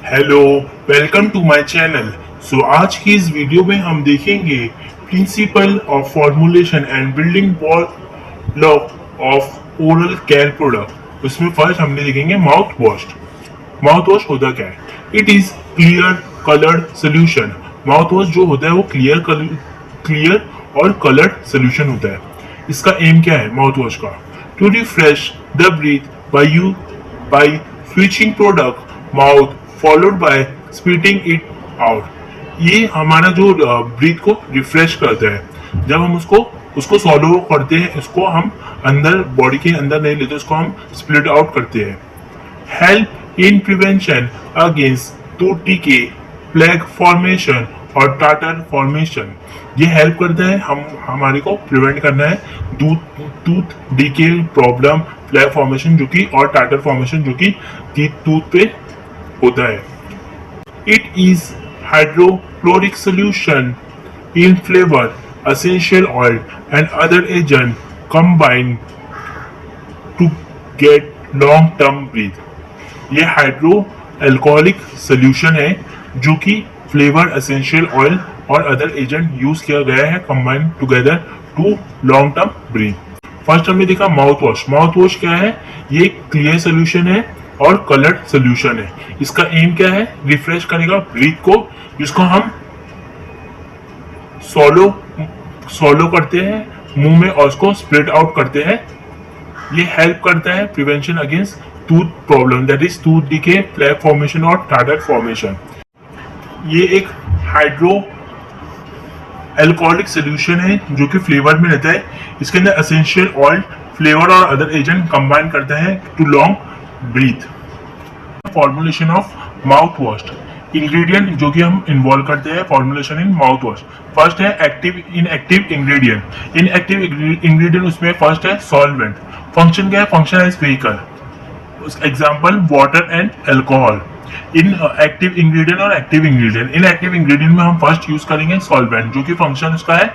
Hello, welcome to my channel. So आज की इस वीडियो में हम देखेंगे principle of formulation and building block of oral care product. उसमें फर्स्ट हमने देखेंगे माउथ वॉश। माउथ वॉश होता क्या है? It is clear coloured solution. Mouthwash जो होता है वो क्लियर और कलर्ड सोल्यूशन होता है। इसका एम क्या है माउथ वॉश का? To refresh the breath by switching product mouth followed by spitting it out. ये हमारा जो ब्रीथ को रिफ्रेश करता है। जब हम उसको सॉलो करते हैं, इसको हम अंदर बॉडी के अंदर नहीं लेते, उसको हम स्प्लिट आउट करते हैं। Help in prevention against tooth decay, plague formation और टाटर फॉर्मेशन। ये हेल्प करता है हमारे को प्रिवेंट करना है tooth decay problem, plague formation जो कि और टाटर फॉर्मेशन जो कि टूथ पे होता है। It is hydrochloric solution in flavour, essential oil and other agent combined to get long term breath. ये हाइड्रो एल्कोहलिक सोल्यूशन है जो कि फ्लेवर, एसेंशियल ऑयल और अदर एजेंट यूज किया गया है combined together to long term breath. First हमने देखा माउथ वॉश। माउथ वॉश क्या है? ये क्लियर सोल्यूशन है और कलर्ड सोल्यूशन है। इसका एम क्या है? रिफ्रेश करेगा ब्रीथ को, जिसको हम सॉलो करते हैं मुंह में और उसको स्प्लिट आउट करते हैं। ये हेल्प करता है prevention against tooth problem, that is tooth decay, plague formation और टाटर फॉर्मेशन। ये एक हाइड्रो एल्कोहलिक सोल्यूशन है जो कि फ्लेवर में रहता है। इसके अंदर एसेंशियल ऑयल, फ्लेवर और अदर एजेंट कंबाइन करता है to long breath. Formulation of mouth wash. Ingredient जो कि हम इन्वॉल्व करते हैं formulation in mouth wash. First है इनएक्टिव इंग्रेडिएंट। इनएक्टिव इंग्रेडिएंट उसमें फर्स्ट है सॉल्वेंट। फंक्शन क्या है? Function as vehicle. Example water and alcohol. Inactive ingredient और active ingredient. Inactive ingredient में हम फर्स्ट यूज करेंगे सॉल्वेंट जो कि फंक्शन उसका है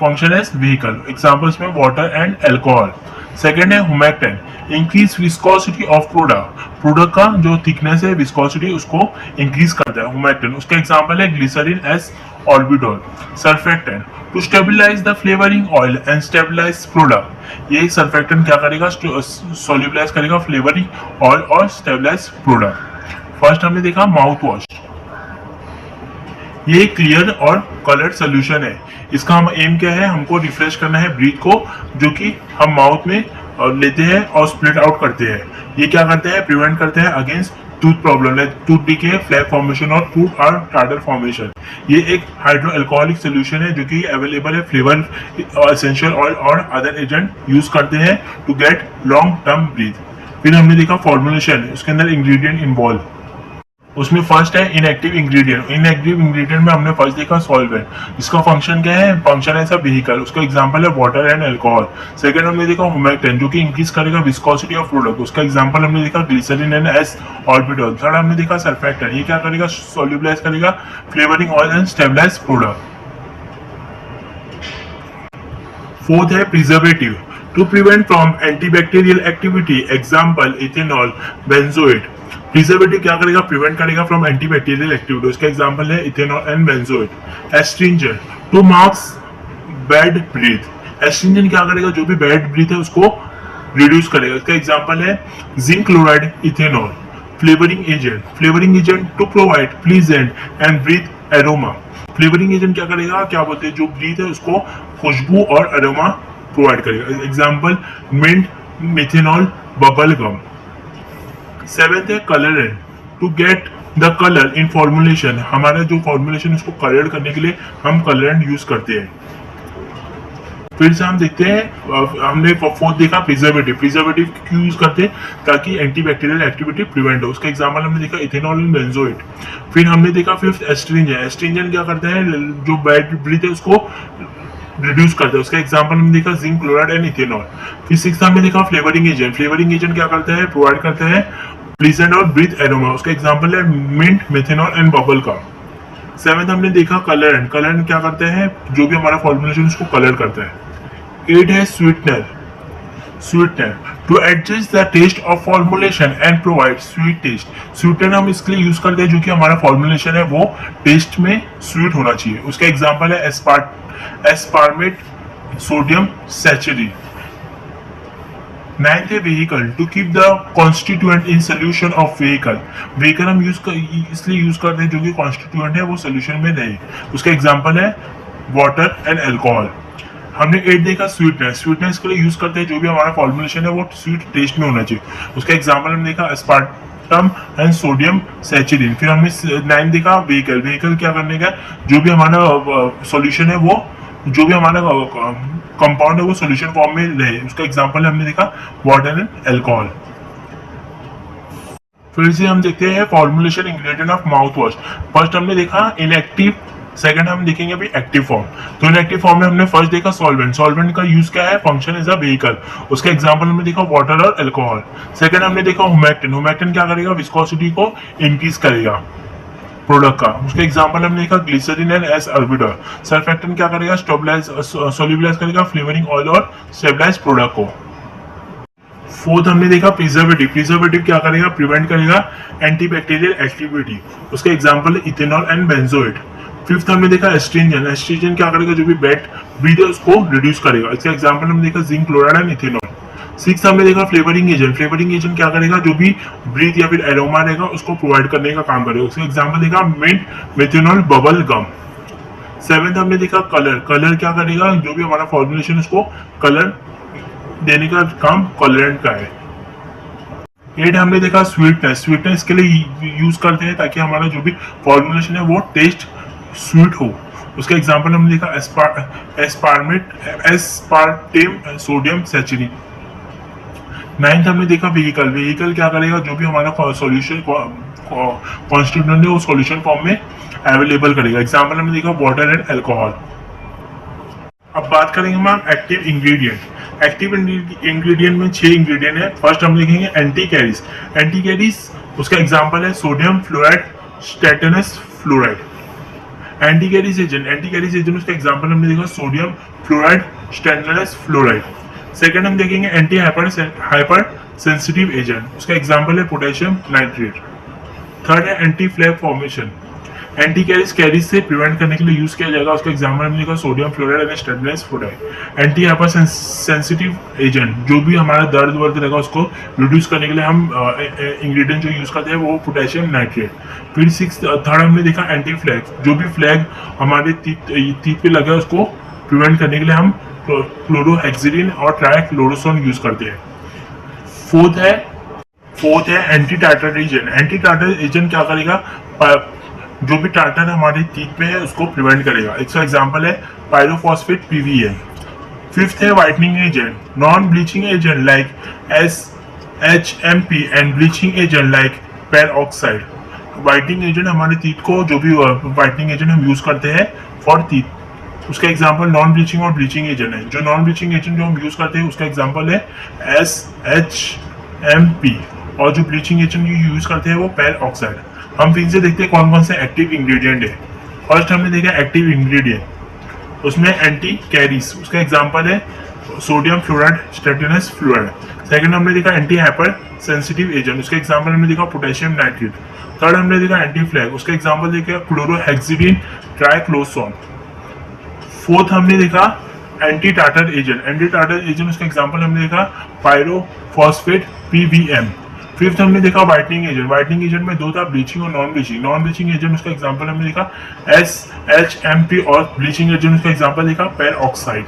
फंक्शन एज व्हीकल। एग्जांपल्स में वाटर एंड अल्कोहल। सेकेंड है हुमेक्टेन, इंक्रीज विस्कोसिटी ऑफ प्रोडक्ट का जो थिकनेस है, विस्कोसिटी उसको इंक्रीज करता है हुमेक्टेन। उसका एग्जांपल है glycerine as sorbitol. Surfactant, to stabilize the flavouring oil and stabilize product. ये सर्फेक्टेंट क्या करेगा? सोल्यूबलाइज करेगा फ्लेवरिंग ऑयल और स्टेबलाइज प्रोडक्ट। फर्स्ट हमने देखा माउथ वॉश। ये क्लियर और कलर्ड सोल्यूशन है। इसका हम एम क्या है? हमको रिफ्रेश करना है ब्रीथ को, जो कि हम माउथ में लेते हैं और स्प्लिट आउट करते हैं। ये क्या करते हैं? प्रिवेंट करते हैं against tooth problem like tooth decay, flag formation और टूथ और टाटर फॉर्मेशन। ये एक हाइड्रो अल्कोहलिक सोल्यूशन है जो कि अवेलेबल है फ्लेवर, एसेंशियल ऑयल और अदर एजेंट यूज करते हैं to get long term breath. फिर हमने देखा फॉर्मुलेशन, उसके अंदर इंग्रेडिएंट इन्वॉल्व। उसमें फर्स्ट है इनएक्टिव इंग्रेडिएंट। इनएक्टिव इंग्रेडिएंट में हमने फर्स्ट देखा सॉल्वेंट। इसका फंक्शन क्या है? फंक्शन है सब व्हीकल। उसका एग्जांपल है वाटर एंड अल्कोहल। सेकंड हमने देखा हुमेक्टेन जो कि इंक्रीज करेगा विस्कोसिटी ऑफ प्रोडक्ट। उसका एग्जांपल हमने देखा glycerine and sorbitol. Third हमने देखा सर्फेक्टेंट, ये क्या करेगा? सोल्यूबलाइज करेगा flavouring oil and stabilize product. Fourth है preservative, to prevent from antibacterial activity. Example ethanol, benzoate. Preservative क्या करेगा? प्रिवेंट करेगा फ्रॉम एंटीबैक्टीरियल एक्टिविटी। उसका एग्जांपल है ethanol and benzoate. Astringent, to marks bad breath. Astringent क्या करेगा? जो भी बैड ब्रीथ है उसको रिड्यूस करेगा। इसका एग्जांपल है zinc chloride, ethanol. Flavouring agent to provide pleasant and breath aroma. Flavouring agent क्या करेगा? क्या बोलते हैं, जो ब्रीथ है उसको खुशबू और अरोमा प्रोवाइड करेगा। Example mint, methanol, bubble gum. Seventh है colourant, to get the colour in formulation. हमारा जो फॉर्मुलेशन उसको कलर करने के लिए हम कलरेंट यूज करते हैं। फिर से हम देखते हैं, हमने फोर्थ देखा प्रिजर्वेटिव। प्रिजर्वेटिव क्यों यूज करते हैं? ताकि एंटीबैक्टीरियल एक्टिविटी प्रिवेंट हो। उसका एग्जांपल हमने देखा इथेनॉल एंड बेंजोएट। फिर हमने देखा फिफ्थ एस्ट्रिंजेंट। एस्ट्रिंजेंट क्या करते हैं? जो बैड ब्रीथ है उसको रिड्यूस करता है। उसका एग्जांपल हमने देखा जिंक क्लोराइड एंड इथेनॉल। फिर सिक्स्थ हमने देखा फ्लेवरिंग एजेंट। फ्लेवरिंग एजेंट क्या करता है? प्रोवाइड करता है प्लीजेंट और ब्रीथ एरोमा। उसका एग्जांपल है mint, methanol and bubble gum. Seventh हमने देखा कलरेंट। कलरेंट क्या करते हैं? जो भी हमारा फॉर्मुलेशन उसको कलर करता है। एट है sweetener to adjust the taste of formulation and provide sweet taste. Sweetener हम इसके लिए यूज करते हैं जो कि हमारा फॉर्मुलेशन है वो टेस्ट में स्वीट होना चाहिए। उसका एग्जांपल है एस्पार्मेट सोडियम सैचुरेट। नाइन्थ है vehicle, to keep the constituent in solution of vehicle. Vehicle हम इसलिए यूज करते हैं जो कि कॉन्स्टिट्यूएंट है वो सोल्यूशन में रहे। उसका एग्जांपल है वाटर एंड अल्कोहल। हमने 8 देखा स्वीटनेस, स्वीटनेस के लिए यूज करते हैं जो भी हमारा फॉर्मुलेशन है वो स्वीट टेस्ट में होना चाहिए। उसका एग्जांपल हमने देखा एस्पार्टम एंड सोडियम सैचुरेट। फिर हमने 9 देखा व्हीकल, व्हीकल क्या करने का, जो भी हमारा सॉल्यूशन है वो, जो भी हमारा कंपाउंड है वो सॉल्यूशन फॉर्म में रहे। उसका एग्जांपल हमने देखा वाटर एंड अल्कोहल। फिर से हम देखते हैं formulation ingredient of mouth wash. First हमने देखा इनएक्टिव, सेकंड हम देखेंगे अभी एक्टिव फॉर्म। तो इनएक्टिव फॉर्म में हमने फर्स्ट देखा सॉल्वेंट, सॉल्वेंट का यूज क्या है, फंक्शन इज अ व्हीकल। उसका एग्जांपल हमने देखा वाटर और अल्कोहल। सेकंड हमने देखा हुमैक्टिन, हुमैक्टिन क्या करेगा, विस्कोसिटी को इंक्रीज करेगा प्रोडक्ट का। उसका एग्जांपल हमने देखा ग्लिसरीन एंड एस अर्बिडर। सरफेक्टेंट क्या करेगा, स्टेबलाइज सोल्यूबलाइज करेगा फ्लेवरिंग ऑयल और स्टेबलाइज प्रोडक्ट को। फोर्थ हमने देखा प्रिजर्वेटिव, प्रिजर्वेटिव क्या करेगा, प्रिवेंट करेगा एंटीबैक्टीरियल एक्टिविटी। उसका एग्जांपल है इथेनॉल एंड बेंजोएट। फिफ्थ हमने देखा एस्ट्रिंजन, एस्ट्रिंजन क्या करेगा, जो भी बैड ब्रीथ है उसको रिड्यूस करेगा। इसका एग्जांपल हमने देखा zinc chloride and ethanol. Six हमने देखा फ्लेवरिंग एजेंट, फ्लेवरिंग एजेंट क्या करेगा, जो भी ब्रीथ या फिर एरोमा रहेगा उसको प्रोवाइड करने का काम करेगा। उसका एग्जांपल देखा mint, methanol, bubble gum. Seventh हमने देखा कलर, कलर क्या करेगा, जो भी हमारा फॉर्मुलेशन उसको कलर देने का काम कलरेंट का है। 8 हमने देखा स्वीटनेस, स्वीटनेस के लिए यूज करते हैं ताकि हमारा जो भी फॉर्मुलेशन है वो टेस्ट स्वीट हो। उसका एग्जांपल हमने देखा एस्पार्टेम सोडियम सैचुरेट। 9th हमने देखा व्हीकल, व्हीकल क्या करेगा, जो भी हमारा सॉल्यूशन कॉन्स्टिट्यूएंट है वो सॉल्यूशन फॉर्म में अवेलेबल करेगा। एग्जांपल हमने देखा वाटर एंड अल्कोहल। अब बात करेंगे हम एक्टिव इंग्रेडिएंट। एक्टिव इंग्रेडिएंट में 6 इंग्रेडिएंट है। फर्स्ट हम देखेंगे एंटी कैरीज, एंटी कैरीज उसका एग्जांपल है sodium fluoride, stannous fluoride. Anti caries agent, anti caries agent उसका एग्जांपल हमने देखा sodium fluoride, stannous fluoride. Second हम देखेंगे एंटी हाइपर सेंसिटिव एजेंट, उसका एग्जांपल है पोटेशियम नाइट्रेट। थर्ड है anti flag formation, anti caries से प्रिवेंट करने के लिए यूज किया जाएगा। उसका एग्जांपल हमने देखा sodium fluoride and stannous fluoride. Anti hyper sensitive agent, जो भी हमारा दर्द वर्द रहेगा उसको रिड्यूस करने के लिए हम इंग्रेडिएंट जो यूज करते हैं वो पोटेशियम नाइट्रेट। फिर थर्ड हमने देखा एंटी फ्लैग, जो भी फ्लैग हमारे तीत पे लगा है उसको प्रिवेंट करने के लिए हम क्लोरोहेक्सिडिन और ट्राइक्लोरोसोन यूज करते हैं। फोर्थ है anti tartar agent, anti tartar agent क्या करेगा, जो भी टार्टर हमारे टीथ में है उसको प्रिवेंट करेगा। इसका एग्जांपल है पायरोफॉस्फेट पीवीएन। फिफ्थ है whitening agent, non bleaching agent like SHMP and bleaching agent like peroxide. Whitening agent हमारे टीथ को, जो भी व्हाइटनिंग एजेंट हम यूज करते हैं फॉर टीथ, उसका एग्जांपल नॉन ब्लीचिंग और ब्लीचिंग एजेंट है। जो नॉन ब्लीचिंग एजेंट जो हम यूज करते हैं उसका एग्जांपल है SHMP और जो ब्लीचिंग एजेंट यूज करते हैं वो पेरोक्साइड। हम फिर से देखते हैं कौन कौन से एक्टिव इंग्रेडिएंट है। फर्स्ट हमने देखा एक्टिव इंग्रेडिएंट, उसमें एंटी कैरीज, उसका एग्जांपल है sodium fluoride, stannous fluoride. Second हमने देखा एंटी हाइपर सेंसिटिव एजेंट, उसका एग्जांपल हमने देखा पोटेशियम नाइट्रेट। थर्ड हमने देखा एंटी फ्लैग, उसका एग्जांपल देखा क्लोरोहेक्सिडिन ट्राइक्लोरोसोन। फोर्थ हमने देखा anti tartar agent, anti tartar agent उसका एग्जांपल हमने देखा पायरोफॉस्फेट PBM। फिफ्थ हमने देखा व्हाइटनिंग एजेंट, व्हाइटनिंग एजेंट में 2 था ब्लीचिंग और non bleaching. Non bleaching agent उसका एग्जांपल हमने देखा SHMP और ब्लीचिंग एजेंट उसका एग्जांपल देखा पेरोक्साइड।